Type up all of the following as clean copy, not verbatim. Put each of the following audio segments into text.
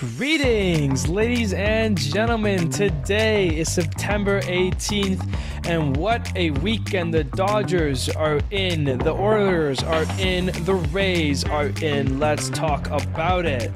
Greetings, ladies and gentlemen. Today is September 18th, and what a weekend. The Dodgers are in, the Orioles are in, the Rays are in. Let's talk about it.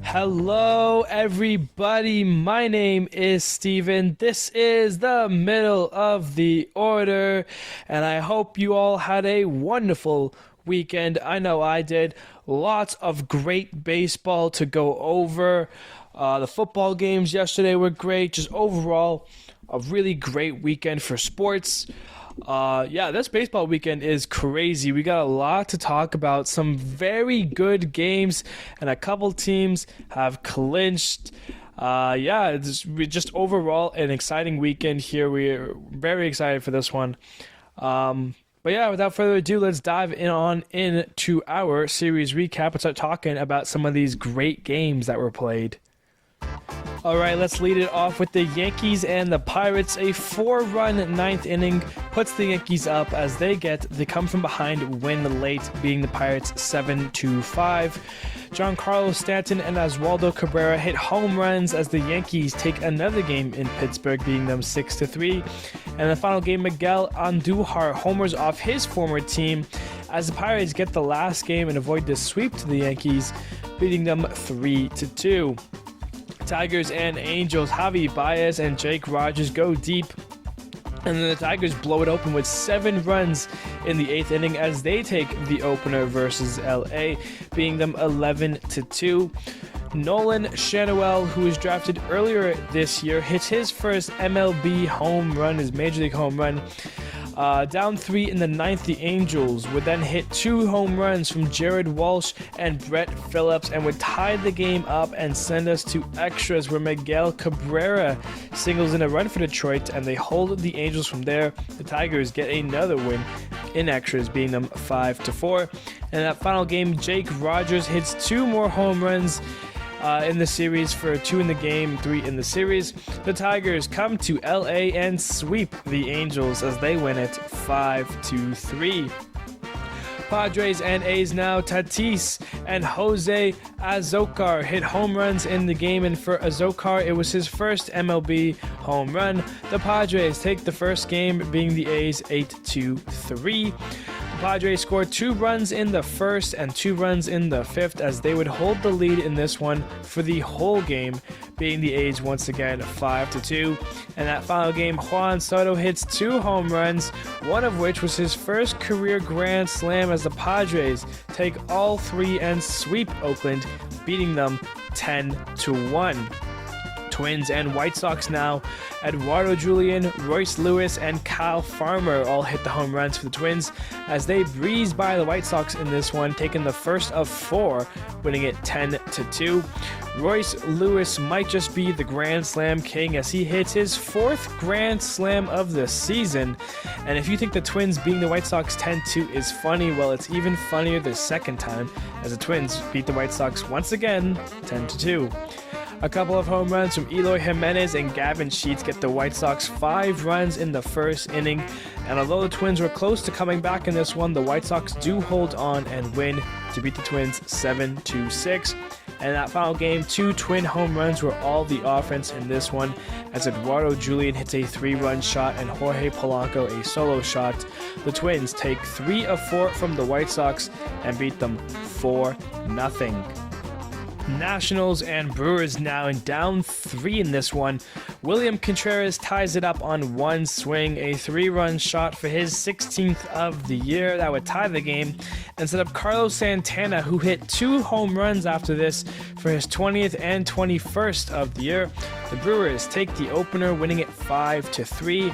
Hello, everybody. My name is Steven. This is the middle of the order, and I hope you all had a wonderful weekend. I know I did. Lots of great baseball to go over. The football games yesterday were great. Just overall, a really great weekend for sports. This baseball weekend is crazy. We got a lot to talk about. Some very good games, and a couple teams have clinched. It's just overall an exciting weekend here. We're very excited for this one. Without further ado, let's dive into our series recap and start talking about some of these great games that were played. All right, let's lead it off with the Yankees and the Pirates. A 4-run ninth inning puts the Yankees up as they get the come-from-behind win late, beating the Pirates 7-5. Giancarlo Stanton and Oswaldo Cabrera hit home runs as the Yankees take another game in Pittsburgh, beating them 6-3. And in the final game, Miguel Andujar homers off his former team as the Pirates get the last game and avoid the sweep to the Yankees, beating them 3-2. Tigers and Angels, Javi Baez and Jake Rogers go deep, and then the Tigers blow it open with 7 runs in the 8th inning as they take the opener versus LA, beating them 11-2. Nolan Schanuel, who was drafted earlier this year, hits his first MLB home run, his Major League home run. Down 3 in the 9th, the Angels would then hit 2 home runs from Jared Walsh and Brett Phillips and would tie the game up and send us to extras where Miguel Cabrera singles in a run for Detroit, and they hold the Angels from there. The Tigers get another win in extras, beating them 5-4. And in that final game, Jake Rogers hits 2 more home runs in the series for 2 in the game, 3 in the series. The Tigers come to LA and sweep the Angels as they win it 5-3. Padres and A's now. Tatis and Jose Azocar hit home runs in the game, and for Azocar, it was his first MLB home run. The Padres take the first game, being the A's 8-3. Padres scored 2 runs in the first and 2 runs in the 5th as they would hold the lead in this one for the whole game, beating the A's once again 5-2. And that final game, Juan Soto hits 2 home runs, one of which was his first career grand slam as the Padres take all 3 and sweep Oakland, beating them 10-1. Twins and White Sox now. Eduardo Julian, Royce Lewis, and Kyle Farmer all hit the home runs for the Twins as they breezed by the White Sox in this one, taking the first of 4, winning it 10-2. Royce Lewis might just be the Grand Slam king as he hits his 4th Grand Slam of the season. And if you think the Twins beating the White Sox 10-2 is funny, well, it's even funnier the second time as the Twins beat the White Sox once again 10-2. A couple of home runs from Eloy Jimenez and Gavin Sheets get the White Sox 5 runs in the first inning. And although the Twins were close to coming back in this one, the White Sox do hold on and win to beat the Twins 7-6. And in that final game, 2 twin home runs were all the offense in this one as Eduardo Julian hits a 3-run shot and Jorge Polanco a solo shot. The Twins take 3 of 4 from the White Sox and beat them 4-0. Nationals and Brewers now, and down 3 in this one. William Contreras ties it up on one swing, a 3-run shot for his 16th of the year that would tie the game, and set up Carlos Santana, who hit 2 home runs after this for his 20th and 21st of the year. The Brewers take the opener, winning it 5-3.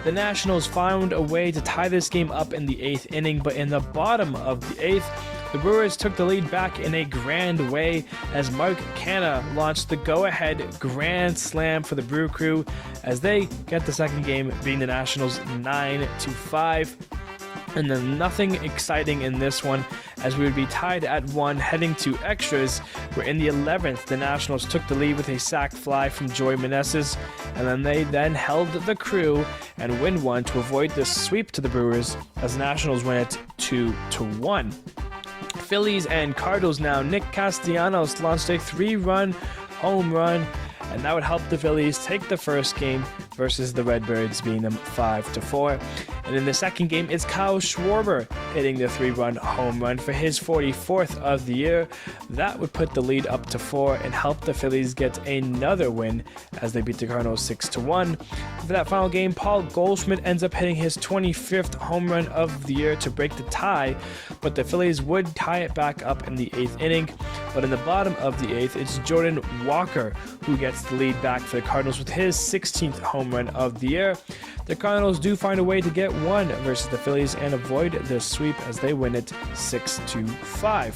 The Nationals found a way to tie this game up in the 8th inning, but in the bottom of the 8th, the Brewers took the lead back in a grand way as Mark Canha launched the go-ahead grand slam for the Brew Crew as they get the second game, beating the Nationals 9-5. And then nothing exciting in this one, as we would be tied at 1 heading to extras, where in the 11th the Nationals took the lead with a sac fly from Joey Meneses, and then they held the Crew and win one to avoid the sweep to the Brewers, as the Nationals win it 2-1. Phillies and Cardinals now. Nick Castellanos launched a 3-run home run, and that would help the Phillies take the first game versus the Redbirds, beating them 5-4. And in the second game, it's Kyle Schwarber hitting the 3-run home run for his 44th of the year. That would put the lead up to 4 and help the Phillies get another win as they beat the Cardinals 6-1. For that final game, Paul Goldschmidt ends up hitting his 25th home run of the year to break the tie, but the Phillies would tie it back up in the 8th inning. But in the bottom of the 8th, it's Jordan Walker who gets the lead back for the Cardinals with his 16th home run of the year. The Cardinals do find a way to get one versus the Phillies and avoid the sweep as they win it 6-5.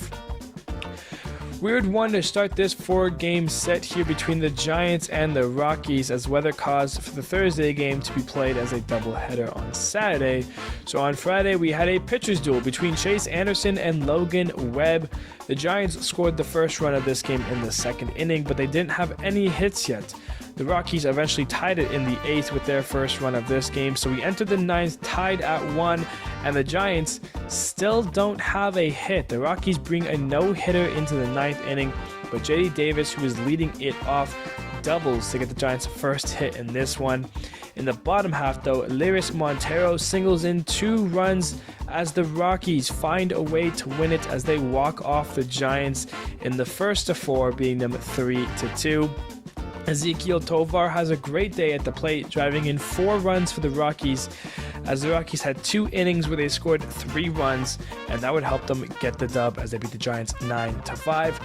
Weird one to start this 4-game set here between the Giants and the Rockies, as weather caused for the Thursday game to be played as a doubleheader on Saturday. So on Friday, we had a pitcher's duel between Chase Anderson and Logan Webb. The Giants scored the first run of this game in the second inning, but they didn't have any hits yet. The Rockies eventually tied it in the 8th with their first run of this game, so we entered the 9th tied at 1, and the Giants still don't have a hit. The Rockies bring a no-hitter into the 9th inning, but J.D. Davis, who is leading it off, doubles to get the Giants' first hit in this one. In the bottom half, though, Lyris Montero singles in 2 runs as the Rockies find a way to win it as they walk off the Giants in the first of 4, beating them 3-2. Ezekiel Tovar has a great day at the plate, driving in 4 runs for the Rockies, as the Rockies had 2 innings where they scored 3 runs, and that would help them get the dub as they beat the Giants 9-5.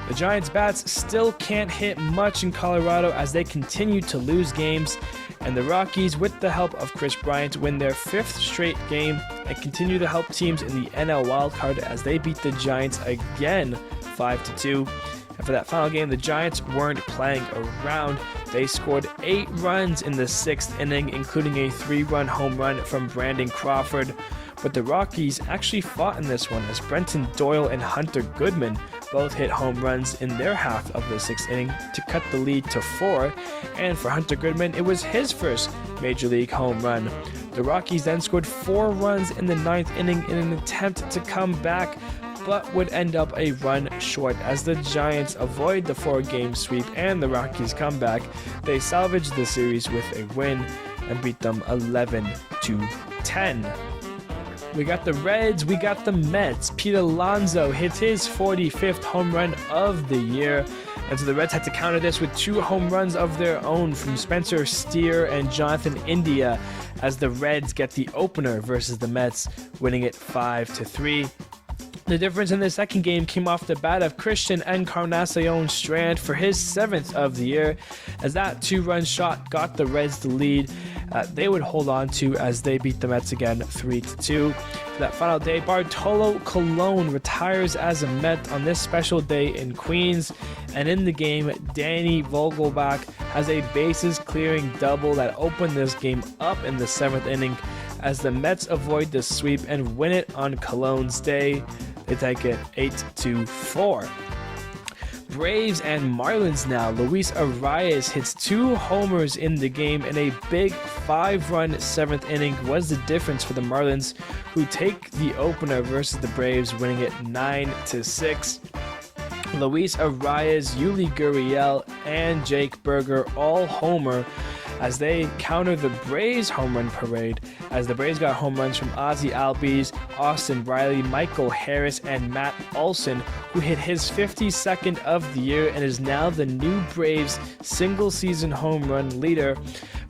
The Giants' bats still can't hit much in Colorado as they continue to lose games, and the Rockies, with the help of Chris Bryant, win their 5th straight game and continue to help teams in the NL wildcard as they beat the Giants again 5-2. And for that final game, the Giants weren't playing around. They scored 8 runs in the 6th inning, including a 3-run home run from Brandon Crawford. But the Rockies actually fought in this one as Brenton Doyle and Hunter Goodman both hit home runs in their half of the 6th inning to cut the lead to 4. And for Hunter Goodman, it was his first Major League home run. The Rockies then scored 4 runs in the 9th inning in an attempt to come back, but would end up a run short as the Giants avoid the 4-game sweep and the Rockies come back. They salvage the series with a win and beat them 11-10. We got the Reds, we got the Mets. Pete Alonso hits his 45th home run of the year, and so the Reds had to counter this with 2 home runs of their own from Spencer Steer and Jonathan India as the Reds get the opener versus the Mets, winning it 5-3. The difference in the second game came off the bat of Christian Encarnacion Strand for his 7th of the year, as that 2-run shot got the Reds the lead they would hold on to as they beat the Mets again 3-2. For that final day, Bartolo Colon retires as a Met on this special day in Queens, and in the game, Danny Vogelbach has a bases-clearing double that opened this game up in the 7th inning as the Mets avoid the sweep and win it on Colon's day. They take it 8-4. Braves and Marlins now. Luis Arias hits 2 homers in the game, and a big 5-run 7th inning was the difference for the Marlins, who take the opener versus the Braves, winning it 9-6. Luis Arias, Yuli Gurriel, and Jake Berger all homer as they counter the Braves' home run parade, as the Braves got home runs from Ozzie Albies, Austin Riley, Michael Harris, and Matt Olson, who hit his 52nd of the year and is now the new Braves single-season home run leader.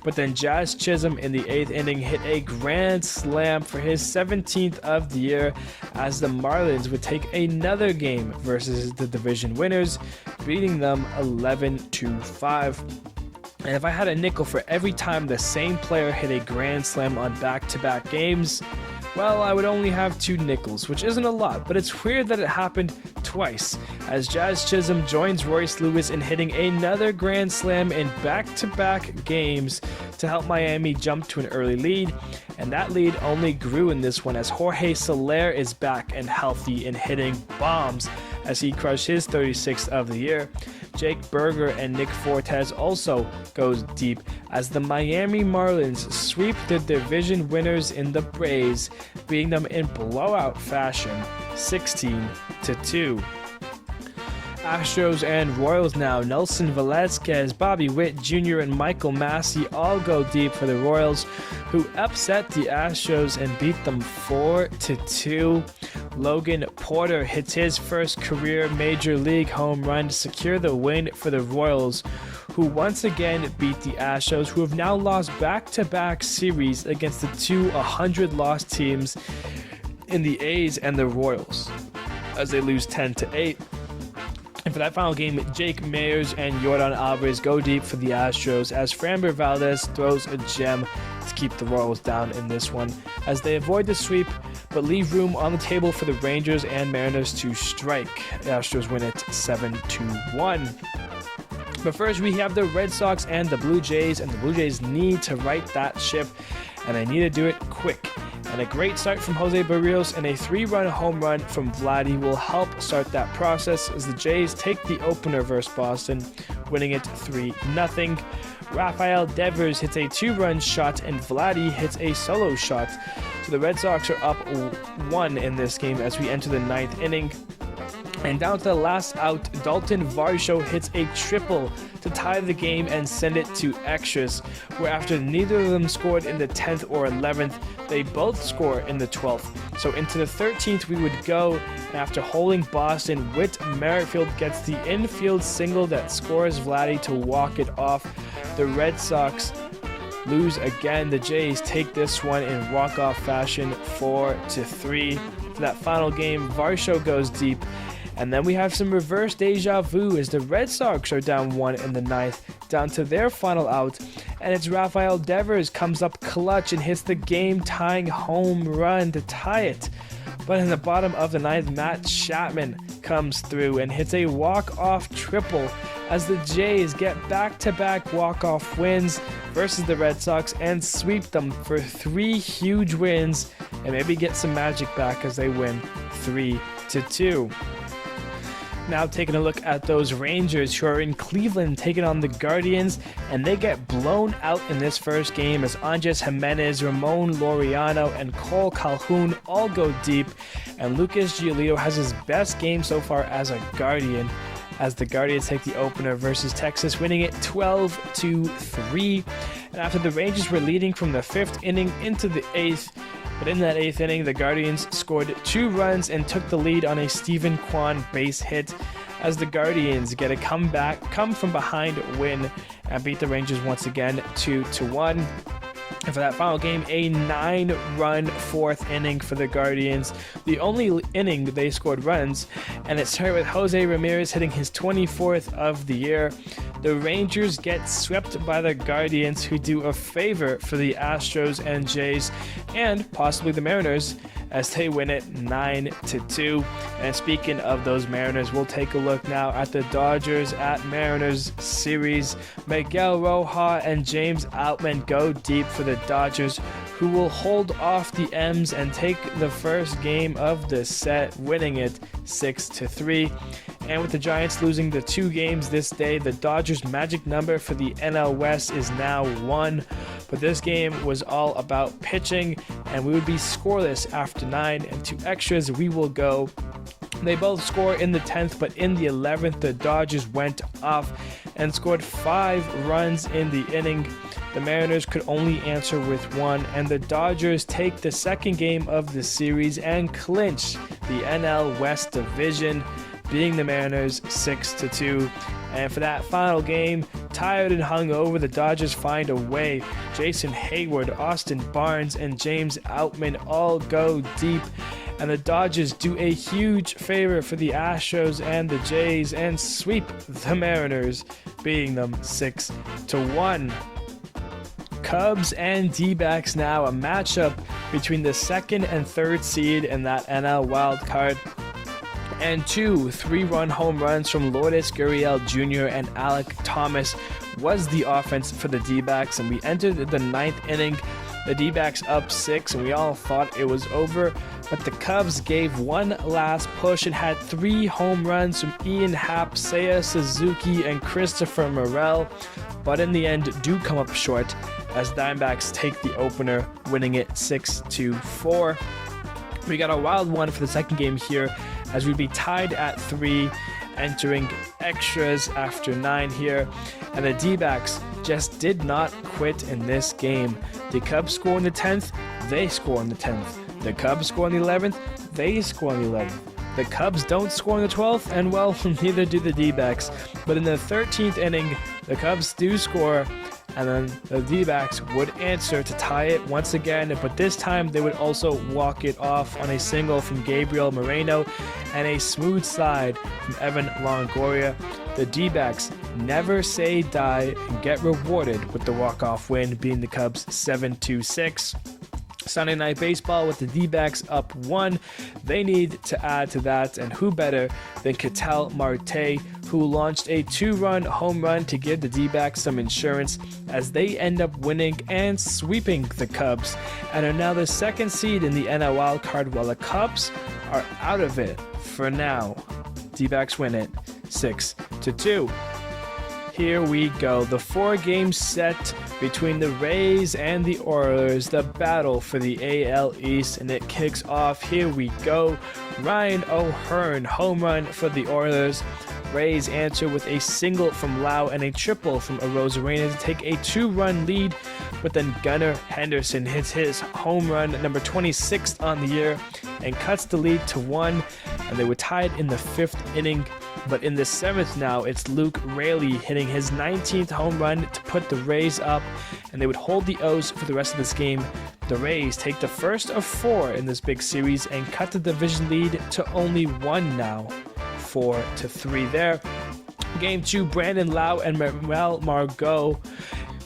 But then Jazz Chisholm in the 8th inning hit a grand slam for his 17th of the year as the Marlins would take another game versus the division winners, beating them 11-5. And if I had a nickel for every time the same player hit a grand slam on back-to-back games, well, I would only have 2 nickels, which isn't a lot, but it's weird that it happened twice, as Jazz Chisholm joins Royce Lewis in hitting another grand slam in back-to-back games to help Miami jump to an early lead, and that lead only grew in this one as Jorge Soler is back and healthy and hitting bombs as he crushed his 36th of the year. Jake Berger and Nick Fortes also goes deep as the Miami Marlins sweep the division winners in the Braves, beating them in blowout fashion 16-2. Astros and Royals now. Nelson Velasquez, Bobby Witt Jr., and Michael Massey all go deep for the Royals, who upset the Astros and beat them 4-2. Logan Porter hits his first career Major League home run to secure the win for the Royals, who once again beat the Astros, who have now lost back-to-back series against the two 100-loss teams in the A's and the Royals, as they lose 10-8. And for that final game, Jake Meyers and Yordan Alvarez go deep for the Astros as Framber Valdez throws a gem to keep the Royals down in this one, as they avoid the sweep but leave room on the table for the Rangers and Mariners to strike. The Astros win it 7-1. But first, we have the Red Sox and the Blue Jays, and the Blue Jays need to right that ship, and they need to do it quick. And a great start from Jose Barrios and a 3-run home run from Vladdy will help start that process as the Jays take the opener versus Boston, winning it 3-0. Rafael Devers hits a 2-run shot and Vladdy hits a solo shot. So the Red Sox are up 1 in this game as we enter the 9th inning. And down to the last out, Dalton Varsho hits a triple to tie the game and send it to extras, where after neither of them scored in the 10th or 11th, they both score in the 12th. So into the 13th we would go, and after holding Boston, Whit Merrifield gets the infield single that scores Vladdy to walk it off. The Red Sox lose again. The Jays take this one in walk-off fashion, 4-3. For that final game, Varsho goes deep. And then we have some reverse deja vu as the Red Sox are down 1 in the 9th, down to their final out, and it's Rafael Devers comes up clutch and hits the game-tying home run to tie it. But in the bottom of the 9th, Matt Chapman comes through and hits a walk-off triple as the Jays get back-to-back walk-off wins versus the Red Sox and sweep them for 3 huge wins and maybe get some magic back as they win 3-2. Now taking a look at those Rangers who are in Cleveland taking on the Guardians, and they get blown out in this first game as Andres Jimenez, Ramon Laureano, and Cole Calhoun all go deep, and Lucas Giolito has his best game so far as a Guardian, as the Guardians take the opener versus Texas, winning it 12-3. And after the Rangers were leading from the 5th inning into the 8th, but in that 8th inning, the Guardians scored 2 runs and took the lead on a Stephen Kwan base hit as the Guardians get a come from behind win and beat the Rangers once again 2-1. And for that final game, a 9-run 4th inning for the Guardians, the only inning they scored runs, and it started with Jose Ramirez hitting his 24th of the year. The Rangers get swept by the Guardians, who do a favor for the Astros and Jays, and possibly the Mariners, as they win it 9-2. And speaking of those Mariners, we'll take a look now at the Dodgers at Mariners series. Miguel Rojas and James Outman go deep for the Dodgers, who will hold off the M's and take the first game of the set, winning it 6-3. And with the Giants losing the 2 games this day, the Dodgers' magic number for the NL West is now 1. But this game was all about pitching, and we would be scoreless after 9, and to extras we will go. They both score in the 10th, but in the 11th, the Dodgers went off and scored 5 runs in the inning. The Mariners could only answer with 1, and the Dodgers take the second game of the series and clinch the NL West division, beating the Mariners 6-2. And for that final game, tired and hungover, the Dodgers find a way. Jason Hayward, Austin Barnes, and James Outman all go deep, and the Dodgers do a huge favor for the Astros and the Jays and sweep the Mariners, beating them 6-1. Cubs and D-backs now, a matchup between the 2nd and 3rd seed in that NL wild card. And 2 3-run home runs from Lourdes Gurriel Jr. and Alec Thomas was the offense for the D-backs, and we entered the 9th inning. The D-backs up 6, and we all thought it was over, but the Cubs gave one last push and had 3 home runs from Ian Happ, Seiya Suzuki, and Christopher Morel, but in the end do come up short as Diamondbacks take the opener, winning it 6-4. We got a wild one for the second game here, as we'd be tied at 3, entering extras after 9 here. And the D-backs just did not quit in this game. The Cubs score in the 10th, they score in the 10th. The Cubs score in the 11th, they score in the 11th. The Cubs don't score in the 12th, and well, neither do the D-backs. But in the 13th inning, the Cubs do score, and then the D-backs would answer to tie it once again, but this time they would also walk it off on a single from Gabriel Moreno and a smooth slide from Evan Longoria. The D-backs never say die and get rewarded with the walk-off win, beating the Cubs 7-6. Sunday Night Baseball with the D-backs up 1. They need to add to that, and who better than Ketel Marte, who launched a 2-run home run to give the D-backs some insurance as they end up winning and sweeping the Cubs and are now the second seed in the NL wildcard, while the Cubs are out of it for now. D-backs win it 6-2. Here we go, the 4-game set between the Rays and the Orioles, the battle for the AL East, and it kicks off. Here we go, Ryan O'Hearn, home run for the Orioles. Rays answer with a single from Lau and a triple from Arozarena to take a 2-run lead, but then Gunnar Henderson hits his home run, number 26th on the year, and cuts the lead to 1, and they were tied in the 5th inning. But in the 7th now, it's Luke Raley hitting his 19th home run to put the Rays up, and they would hold the O's for the rest of this game. The Rays take the first of 4 in this big series and cut the division lead to only 1 now, 4-3 there. Game 2, Brandon Lau and Manuel Margot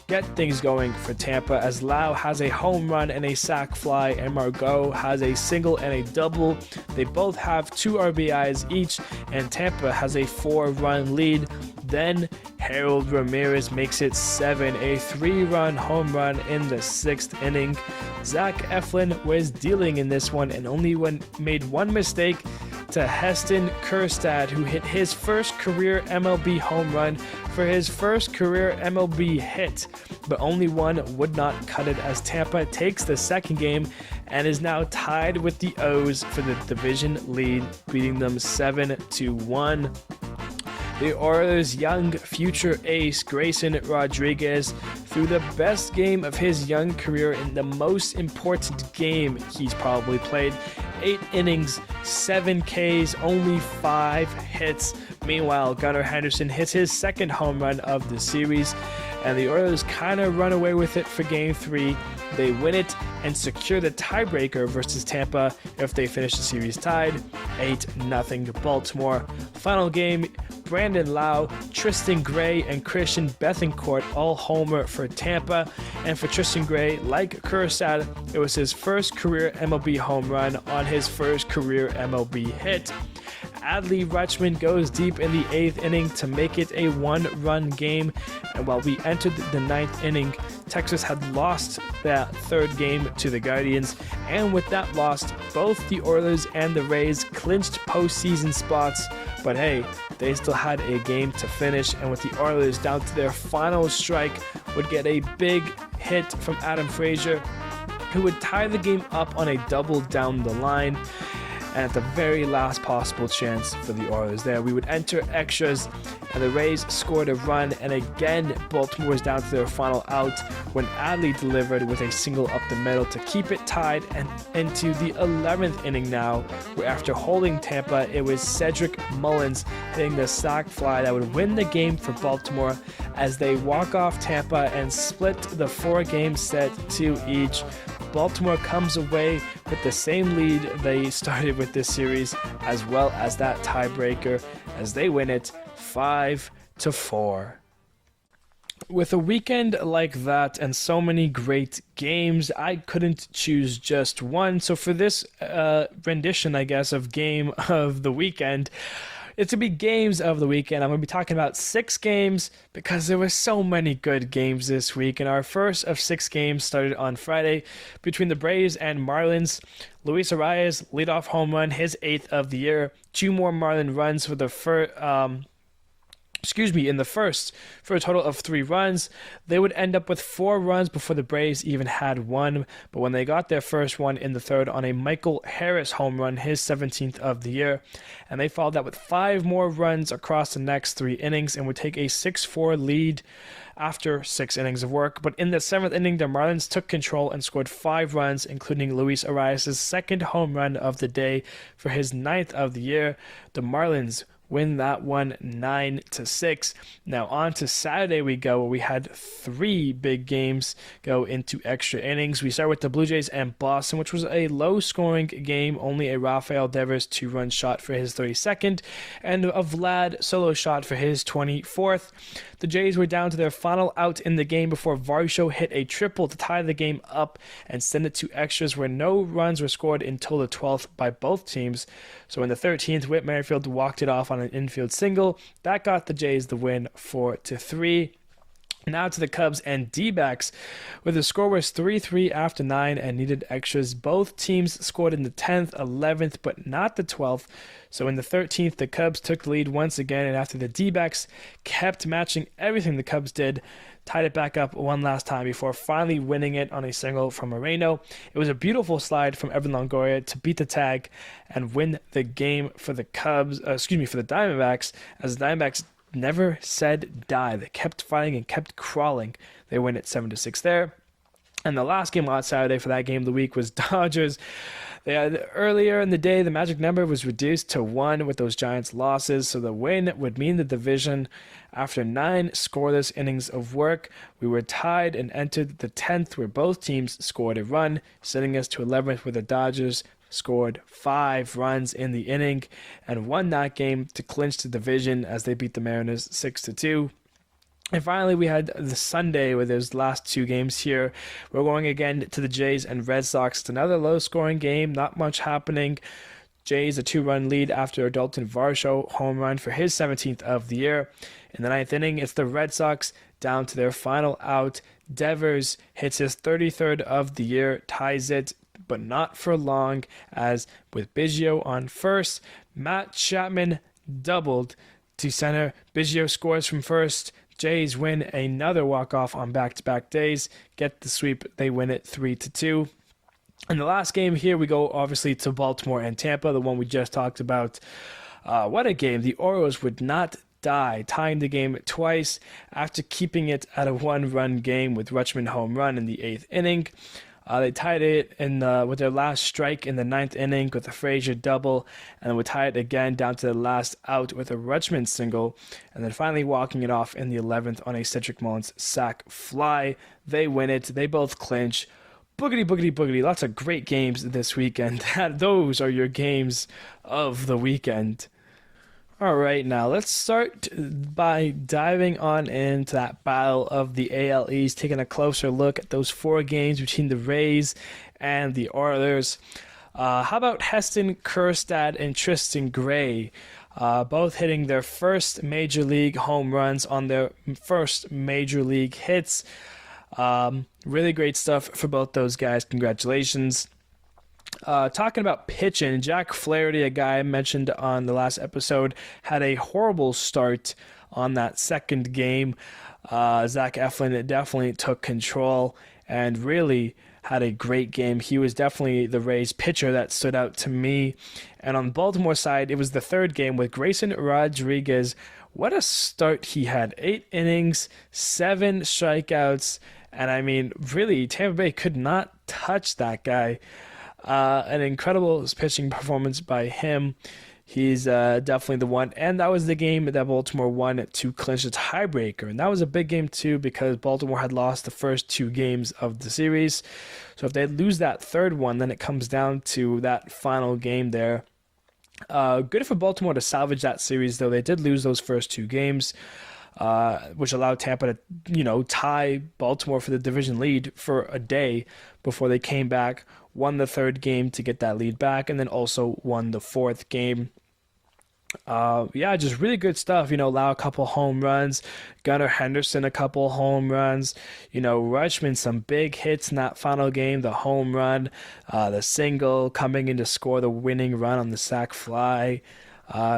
get things going for Tampa, as Lau has a home run and a sac fly, and Margot has a single and a double. They both have 2 RBIs each, and Tampa has a 4-run lead. Then Harold Ramirez makes it 7, a 3-run home run in the 6th inning. Zach Eflin was dealing in this one and only made one mistake to Heston Kjerstad, who hit his first career MLB home run for his first career MLB hit, but only one would not cut it, as Tampa takes the second game and is now tied with the O's for the division lead, beating them 7-1. The Orioles' young future ace, Grayson Rodriguez, threw the best game of his young career in the most important game he's probably played. 8 innings, 7 Ks, only 5 hits. Meanwhile, Gunnar Henderson hits his second home run of the series, and the Orioles kind of run away with it for Game 3. They win it and secure the tiebreaker versus Tampa if they finish the series tied, 8-0 Baltimore. Final game, Brandon Lau, Tristan Gray, and Christian Bethancourt all homer for Tampa. And for Tristan Gray, like Kjerstad, it was his first career MLB home run on his first career MLB hit. Adley Rutschman goes deep in the 8th inning to make it a 1-run game. And while we entered the 9th inning, Texas had lost that 3rd game to the Guardians. And with that loss, both the Orioles and the Rays clinched postseason spots. But hey, they still had a game to finish, and with the Orioles down to their final strike, would get a big hit from Adam Frazier, who would tie the game up on a double down the line. And at the very last possible chance for the Orioles there, we would enter extras, and the Rays scored a run, and again Baltimore was down to their final out when Adley delivered with a single up the middle to keep it tied, and into the 11th inning now, where after holding Tampa, it was Cedric Mullins hitting the sac fly that would win the game for Baltimore as they walk off Tampa and split the 4-game set 2 each. Baltimore comes away with the same lead they started with this series, as well as that tiebreaker, as they win it 5-4. With a weekend like that and so many great games, I couldn't choose just one. So for this rendition, I guess, of Game of the Weekend, it's to be games of the weekend. I'm going to be talking about 6 games because there were so many good games this week. And our first of 6 games started on Friday between the Braves and Marlins. Luis Arias leadoff home run, his 8th of the year. 2 more Marlin runs for the in the first for a total of 3 runs. They would end up with 4 runs before the Braves even had one, but when they got their first one in the third on a Michael Harris home run, his 17th of the year, and they followed that with 5 more runs across the next 3 innings and would take a 6-4 lead after 6 innings of work. But in the 7th inning, the Marlins took control and scored 5 runs, including Luis Arias' second home run of the day for his 9th of the year. The Marlins win that one 9-6. Now on to Saturday we go, where we had 3 big games go into extra innings. We start with the Blue Jays and Boston, which was a low-scoring game. Only a Rafael Devers 2-run shot for his 32nd, and a Vlad solo shot for his 24th. The Jays were down to their final out in the game before Varsho hit a triple to tie the game up and send it to extras, where no runs were scored until the 12th by both teams. So in the 13th, Whit Merrifield walked it off on an infield single. That got the Jays the win 4-3. Now to the Cubs and D-backs, where the score was 3-3 after 9 and needed extras. Both teams scored in the 10th, 11th, but not the 12th. So in the 13th, the Cubs took the lead once again, and after the D-backs kept matching everything the Cubs did, tied it back up one last time before finally winning it on a single from Moreno. It was a beautiful slide from Evan Longoria to beat the tag and win the game for the for the Diamondbacks, as the Diamondbacks never said die. They kept fighting and kept crawling. They win it 7-6 there. And the last game on Saturday for that game of the week was Dodgers. They had, earlier in the day, the magic number was reduced to 1 with those Giants losses, so the win would mean the division. After 9 scoreless innings of work, we were tied and entered the 10th, where both teams scored a run, sending us to 11th, where the Dodgers scored 5 runs in the inning and won that game to clinch the division as they beat the Mariners 6-2. And finally, we had the Sunday, where there's the last 2 games here. We're going again to the Jays and Red Sox. It's another low-scoring game, not much happening. Jays a 2-run lead after a Dalton Varsho home run for his 17th of the year. In the 9th inning, it's the Red Sox down to their final out. Devers hits his 33rd of the year, ties it, but not for long, as with Biggio on first, Matt Chapman doubled to center. Biggio scores from first. Jays win another walk-off on back-to-back days, get the sweep. They win it 3-2. In the last game here, we go obviously to Baltimore and Tampa, the one we just talked about. What a game. The Orioles would not die, tying the game twice after keeping it at a 1-run game with Rutschman home run in the 8th inning. They tied it with their last strike in the 9th inning with a Frazier double, and would tie it again down to the last out with a Rutschman single, and then finally walking it off in the 11th on a Cedric Mullins sac fly. They win it. They both clinch. Boogity, boogity, boogity. Lots of great games this weekend. Those are your games of the weekend. All right, now let's start by diving on into that battle of the AL East, taking a closer look at those 4 games between the Rays and the Oilers. How about Heston Kjerstad and Tristan Gray, both hitting their first major league home runs on their first major league hits? Really great stuff for both those guys. Congratulations. Talking about pitching, Jack Flaherty, a guy I mentioned on the last episode, had a horrible start on that second game. Zach Eflin definitely took control and really had a great game. He was definitely the Rays pitcher that stood out to me. And on the Baltimore side, it was the third game with Grayson Rodriguez. What a start he had. 8 innings, 7 strikeouts, and I mean, really, Tampa Bay could not touch that guy. An incredible pitching performance by him. He's definitely the one. And that was the game that Baltimore won to clinch the tiebreaker. And that was a big game, too, because Baltimore had lost the first 2 games of the series. So if they lose that third one, then it comes down to that final game there. Good for Baltimore to salvage that series, though. They did lose those first 2 games, which allowed Tampa to, tie Baltimore for the division lead for a day before they came back, won the third game to get that lead back, and then also won the 4th game. Just really good stuff. Allow a couple home runs. Gunnar Henderson, a couple home runs. Rutschman, some big hits in that final game. The home run, the single, coming in to score the winning run on the sac fly.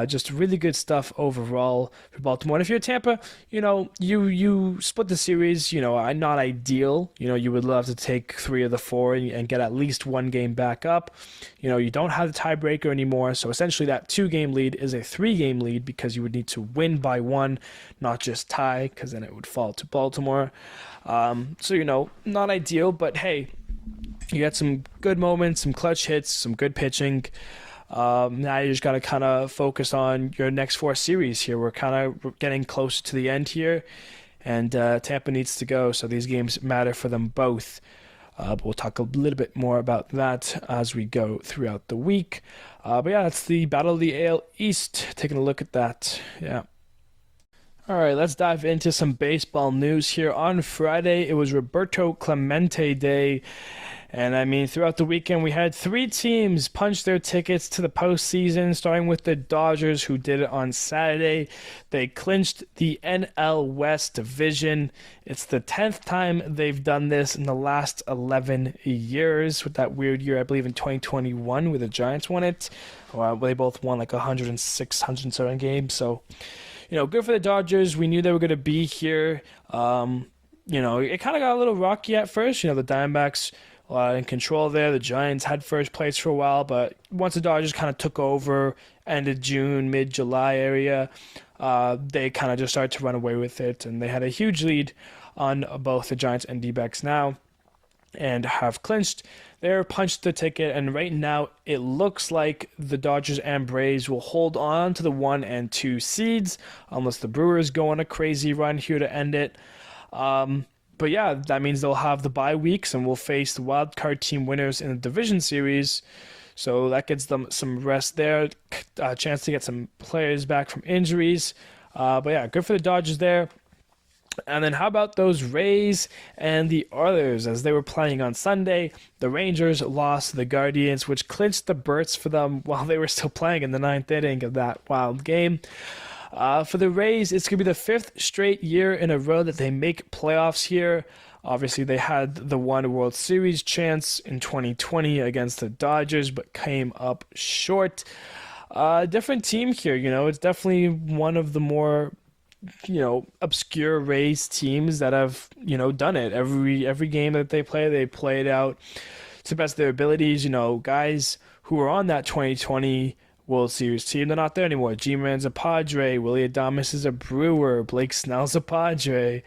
Just really good stuff overall for Baltimore. And if you're Tampa, you split the series. Not ideal. You would love to take 3 of the 4 and get at least 1 game back up. You don't have the tiebreaker anymore, so essentially that 2-game lead is a 3-game lead because you would need to win by 1, not just tie, because then it would fall to Baltimore. Not ideal, but hey, you had some good moments, some clutch hits, some good pitching. Now you just got to kind of focus on your next 4 series here. We're kind of getting close to the end here, and Tampa needs to go, so these games matter for them both. But we'll talk a little bit more about that as we go throughout the week. But yeah, that's the Battle of the AL East. Taking a look at that. Yeah. All right, let's dive into some baseball news here. On Friday, it was Roberto Clemente Day. And throughout the weekend, we had 3 teams punch their tickets to the postseason, starting with the Dodgers, who did it on Saturday. They clinched the NL West division. It's the 10th time they've done this in the last 11 years, with that weird year, I believe, in 2021, where the Giants won it. They both won like 106, 107 games. So, good for the Dodgers. We knew they were going to be here. It kind of got a little rocky at first. The Diamondbacks in control there. The Giants had first place for a while, but once the Dodgers kind of took over, end of June, mid-July area, they kind of just started to run away with it, and they had a huge lead on both the Giants and D-backs now, and have clinched. They're punched the ticket, and right now it looks like the Dodgers and Braves will hold on to the 1 and 2 seeds, unless the Brewers go on a crazy run here to end it. But yeah, that means they'll have the bye weeks and will face the wild card team winners in the division series. So that gets them some rest there, a chance to get some players back from injuries. But yeah, good for the Dodgers there. And then how about those Rays and the Oilers? As they were playing on Sunday, the Rangers lost to the Guardians, which clinched the berths for them while they were still playing in the 9th inning of that wild game. For the Rays, it's going to be the 5th straight year in a row that they make playoffs here. Obviously, they had the one World Series chance in 2020 against the Dodgers, but came up short. Different team here, it's definitely one of the more, obscure Rays teams that have, done it. Every game that they play it out to the best of their abilities. Guys who were on that 2020 World Series team, they're not there anymore. G-Man's a Padre, Willie Adames is a Brewer, Blake Snell's a Padre.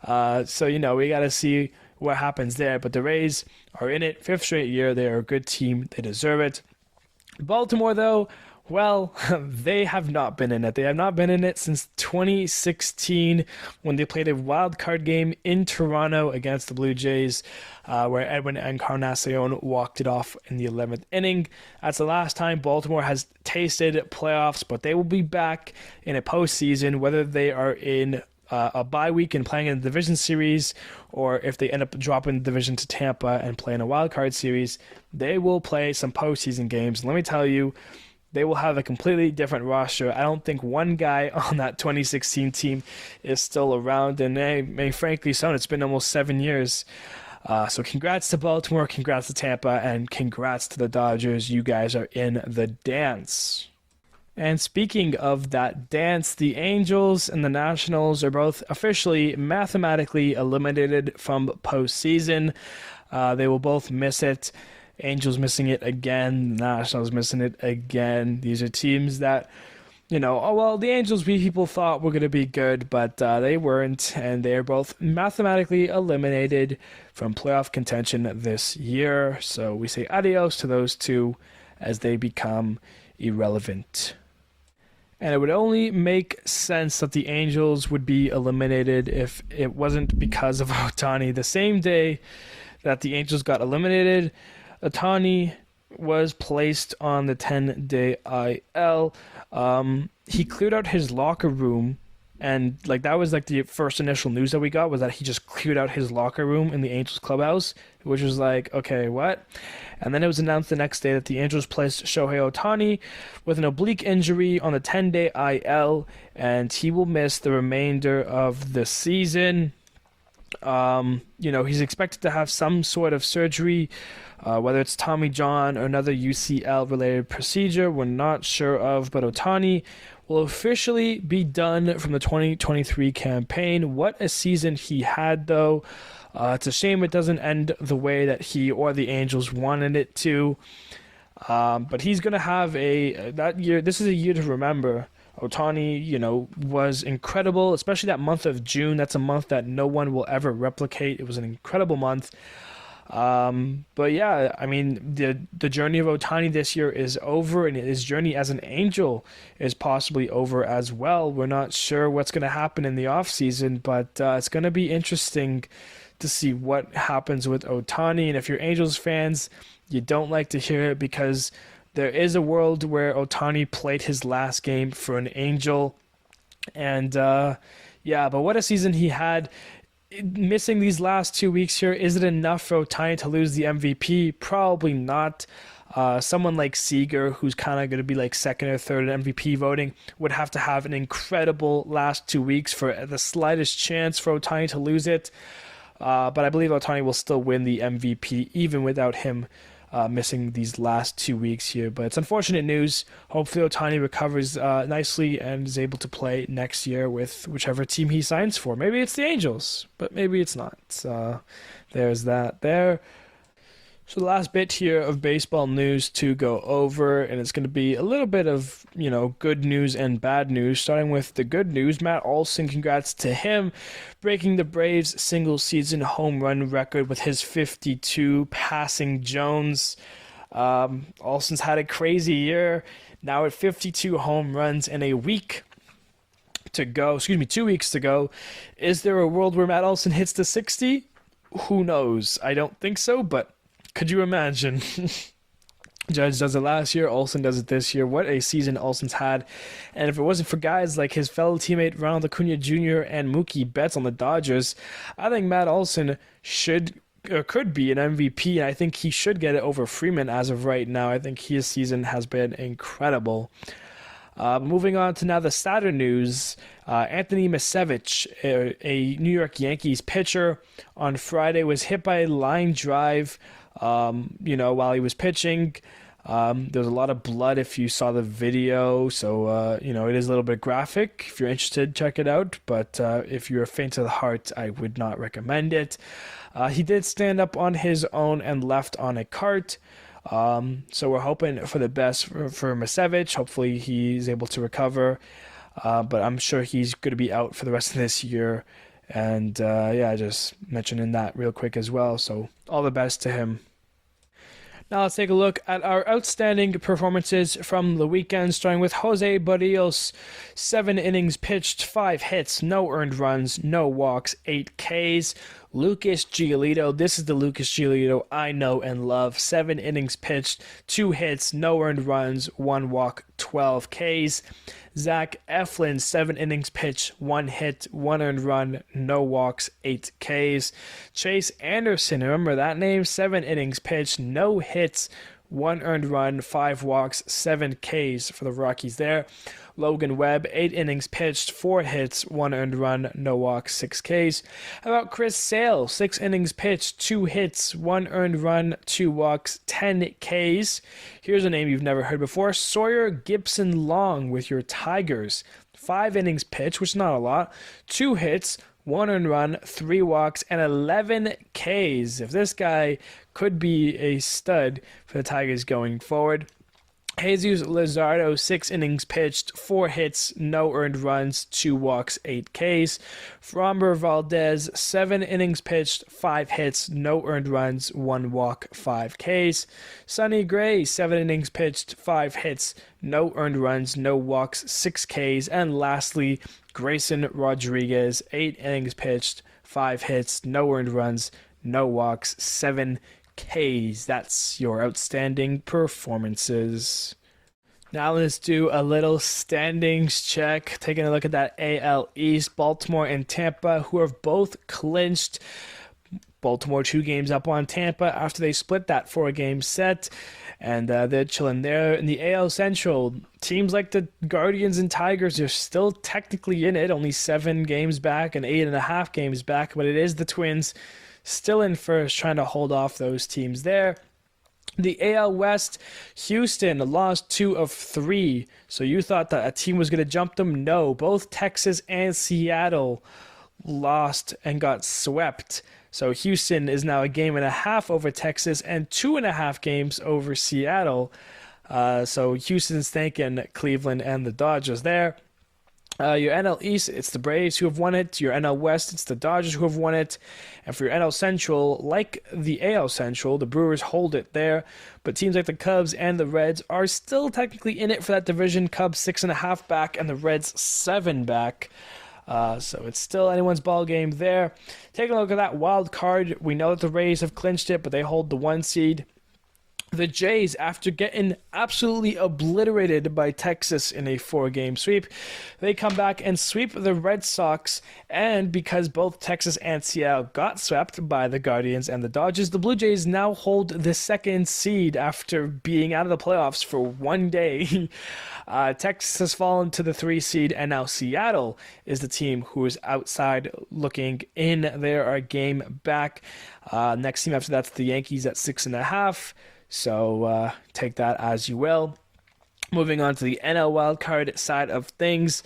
So we got to see what happens there. But the Rays are in it, 5th straight year. They are a good team. They deserve it. Baltimore, though, well, they have not been in it. They have not been in it since 2016 when they played a wild card game in Toronto against the Blue Jays, where Edwin Encarnacion walked it off in the 11th inning. That's the last time Baltimore has tasted playoffs, but they will be back in a postseason, whether they are in a bye week and playing in the division series, or if they end up dropping the division to Tampa and playing a wild card series, they will play some postseason games. Let me tell you, they will have a completely different roster. I don't think one guy on that 2016 team is still around, and frankly so. It's been almost 7 years. So congrats to Baltimore, congrats to Tampa, and congrats to the Dodgers. You guys are in the dance. And speaking of that dance, the Angels and the Nationals are both officially mathematically eliminated from postseason. They will both miss it. Angels missing it again, Nationals missing it again. These are teams that, the Angels people thought were going to be good, but they weren't, and they are both mathematically eliminated from playoff contention this year. So we say adios to those two as they become irrelevant. And it would only make sense that the Angels would be eliminated if it wasn't because of Ohtani. The same day that the Angels got eliminated, Ohtani was placed on the 10-day IL. He cleared out his locker room, and that was the first initial news that we got, was that he just cleared out his locker room in the Angels clubhouse, which was okay, what? And then it was announced the next day that the Angels placed Shohei Ohtani with an oblique injury on the 10-day IL, and he will miss the remainder of the season. He's expected to have some sort of surgery, whether it's Tommy John or another UCL-related procedure, we're not sure of. But Ohtani will officially be done from the 2023 campaign. What a season he had, though. It's a shame it doesn't end the way that he or the Angels wanted it to. But he's going to have that year. This is a year to remember. Ohtani, was incredible, especially that month of June. That's a month that no one will ever replicate. It was an incredible month. But yeah, I mean, the journey of Ohtani this year is over, and his journey as an Angel is possibly over as well. We're not sure what's going to happen in the offseason, but it's going to be interesting to see what happens with Ohtani. And if you're Angels fans, you don't like to hear it, because there is a world where Ohtani played his last game for an Angel. And yeah, but what a season he had. Missing these last 2 weeks here, is it enough for Ohtani to lose the MVP? Probably not. Someone like Seager, who's kind of going to be like second or third in MVP voting, would have to have an incredible last 2 weeks for the slightest chance for Ohtani to lose it. But I believe Ohtani will still win the MVP even without him missing these last 2 weeks here. But it's unfortunate news. Hopefully Ohtani recovers nicely and is able to play next year with whichever team he signs for. Maybe it's the Angels, but maybe it's not. There's that there. So the last bit here of baseball news to go over, and it's going to be a little bit of, good news and bad news. Starting with the good news, Matt Olson, congrats to him, breaking the Braves' single-season home run record with his 52, passing Jones. Olson's had a crazy year, now at 52 home runs in a week to go. 2 weeks to go. Is there a world where Matt Olson hits the 60? Who knows? I don't think so, but could you imagine? Judge does it last year, Olson does it this year. What a season Olson's had. And if it wasn't for guys like his fellow teammate Ronald Acuna Jr. and Mookie Betts on the Dodgers, I think Matt Olson could be an MVP, and I think he should get it over Freeman as of right now. I think his season has been incredible. Moving on to now the sadder news, Anthony Misiewicz, a New York Yankees pitcher, on Friday was hit by a line drive while he was pitching. There was a lot of blood if you saw the video, so it is a little bit graphic. If you're interested, check it out, but if you're faint of the heart, I would not recommend it. He did stand up on his own and left on a cart. So we're hoping for the best for Misiewicz. Hopefully he's able to recover, but I'm sure he's going to be out for the rest of this year. And just mentioning that real quick as well. So all the best to him. Now let's take a look at our outstanding performances from the weekend, starting with Jose Barrios. 7 innings pitched, 5 hits, no earned runs, no walks, 8 Ks. Lucas Giolito, this is the Lucas Giolito I know and love. 7 innings pitched, 2 hits, no earned runs, 1 walk, 12 Ks. Zach Eflin, 7 innings pitched, 1 hit, 1 earned run, no walks, 8 Ks. Chase Anderson, remember that name? 7 innings pitched, no hits, 1 earned run, 5 walks, 7 Ks for the Rockies there. Logan Webb, 8 innings pitched, 4 hits, 1 earned run, no walks, 6 Ks. How about Chris Sale? 6 innings pitched, 2 hits, 1 earned run, 2 walks, 10 Ks. Here's a name you've never heard before, Sawyer Gibson Long with your Tigers. 5 innings pitched, which is not a lot, 2 hits, 1 earned run, 3 walks, and 11 Ks. If this guy could be a stud for the Tigers going forward. Jesus Luzardo, 6 innings pitched, 4 hits, no earned runs, 2 walks, 8 Ks. Framber Valdez, 7 innings pitched, 5 hits, no earned runs, 1 walk, 5 Ks. Sonny Gray, 7 innings pitched, 5 hits, no earned runs, no walks, 6 Ks. And lastly, Grayson Rodriguez, 8 innings pitched, 5 hits, no earned runs, no walks, 7 Ks. That's your outstanding performances. Now let's do a little standings check. Taking a look at that AL East, Baltimore and Tampa, who have both clinched. Baltimore 2 games up on Tampa after they split that 4-game set, and they're chilling there. In the AL Central, teams like the Guardians and Tigers are still technically in it, only 7 games back and 8.5 games back, but it is the Twins still in first, trying to hold off those teams there. The AL West, Houston lost 2 of 3. So you thought that a team was going to jump them? No, both Texas and Seattle lost and got swept. So Houston is now a game and a half over Texas and 2.5 games over Seattle. So Houston's thanking Cleveland and the Dodgers there. Your NL East, it's the Braves who have won it. Your NL West, it's the Dodgers who have won it. And for your NL Central, like the AL Central, the Brewers hold it there. But teams like the Cubs and the Reds are still technically in it for that division. Cubs 6.5 back and the Reds 7 back. So it's still anyone's ball game there. Taking a look at that wild card, we know that the Rays have clinched it, but they hold the 1 seed. The Jays, after getting absolutely obliterated by Texas in a 4-game sweep, they come back and sweep the Red Sox. And because both Texas and Seattle got swept by the Guardians and the Dodgers, the Blue Jays now hold the 2nd seed after being out of the playoffs for 1 day. Texas has fallen to the 3 seed, and now Seattle is the team who is outside looking in. There are game back. Next team after that's the Yankees at 6.5. So take that as you will. Moving on to the NL wildcard side of things,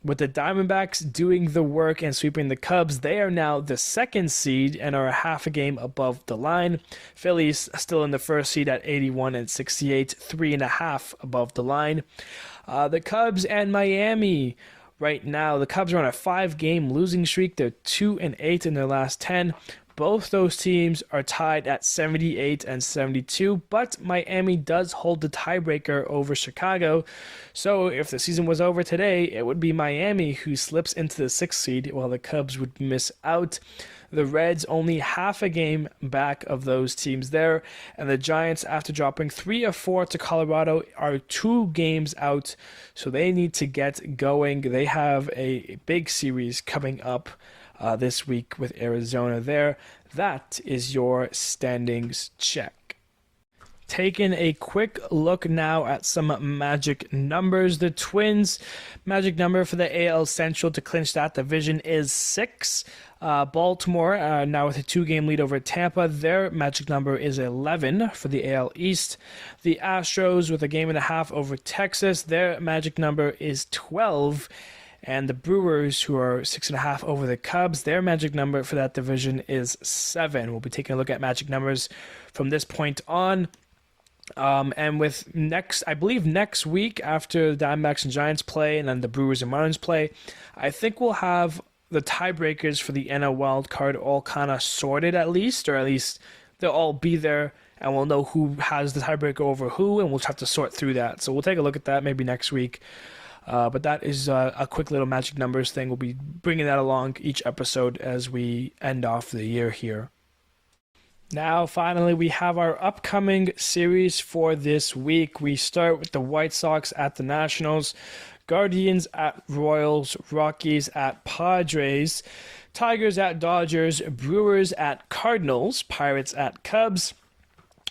with the Diamondbacks doing the work and sweeping the Cubs, they are now the 2nd seed and are a half a game above the line. Phillies still in the 1st seed at 81 and 68, 3.5 above the line. The Cubs and Miami. Right now, the Cubs are on a 5-game losing streak. They're 2-8 in their last 10. Both those teams are tied at 78 and 72, but Miami does hold the tiebreaker over Chicago. So if the season was over today, it would be Miami who slips into the 6th seed while the Cubs would miss out. The Reds only half a game back of those teams there, and the Giants, after dropping 3 of 4 to Colorado, are 2 games out, so they need to get going. They have a big series coming up this week with Arizona there. That is your standings check. Taking a quick look now at some magic numbers. The Twins' magic number for the AL Central to clinch that division is 6. Baltimore, now with a 2-game lead over Tampa, their magic number is 11 for the AL East. The Astros, with a game and a half over Texas, their magic number is 12. And the Brewers, who are 6.5 over the Cubs, their magic number for that division is 7. We'll be taking a look at magic numbers from this point on. And with I believe next week, after the Diamondbacks and Giants play, and then the Brewers and Marlins play, I think we'll have the tiebreakers for the NL wild card all kind of sorted or at least they'll all be there, and we'll know who has the tiebreaker over who, and we'll have to sort through that. So we'll take a look at that maybe next week. But that is a quick little magic numbers thing. We'll be bringing that along each episode as we end off the year here. Now, finally, we have our upcoming series for this week. We start with the White Sox at the Nationals, Guardians at Royals, Rockies at Padres, Tigers at Dodgers, Brewers at Cardinals, Pirates at Cubs,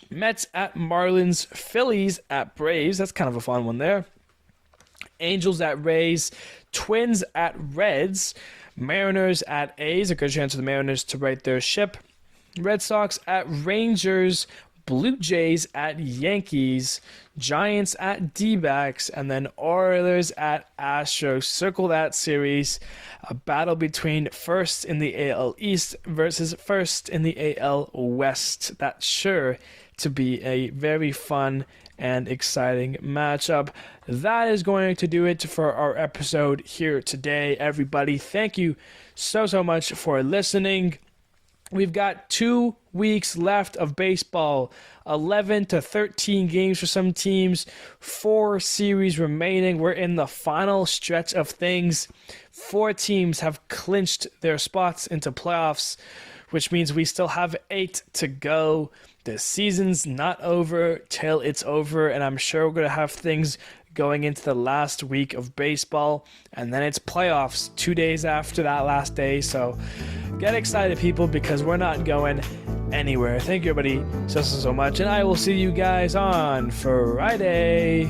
Mets at Marlins, Phillies at Braves. That's kind of a fun one there. Angels at Rays, Twins at Reds, Mariners at A's, a good chance for the Mariners to right their ship, Red Sox at Rangers, Blue Jays at Yankees, Giants at D-backs, and then Orioles at Astros. Circle that series. A battle between first in the AL East versus first in the AL West. That's sure to be a very fun and exciting matchup. That is going to do it for our episode here today, everybody. Thank you so much for listening. We've got 2 weeks left of baseball, 11 to 13 games for some teams, 4 series remaining. We're in the final stretch of things. 4 teams have clinched their spots into playoffs, which means we still have 8 to go. The season's not over till it's over, and I'm sure we're going to have things going into the last week of baseball, and then it's playoffs 2 days after that last day. So get excited, people, because we're not going anywhere. Thank you, everybody, so much, and I will see you guys on Friday.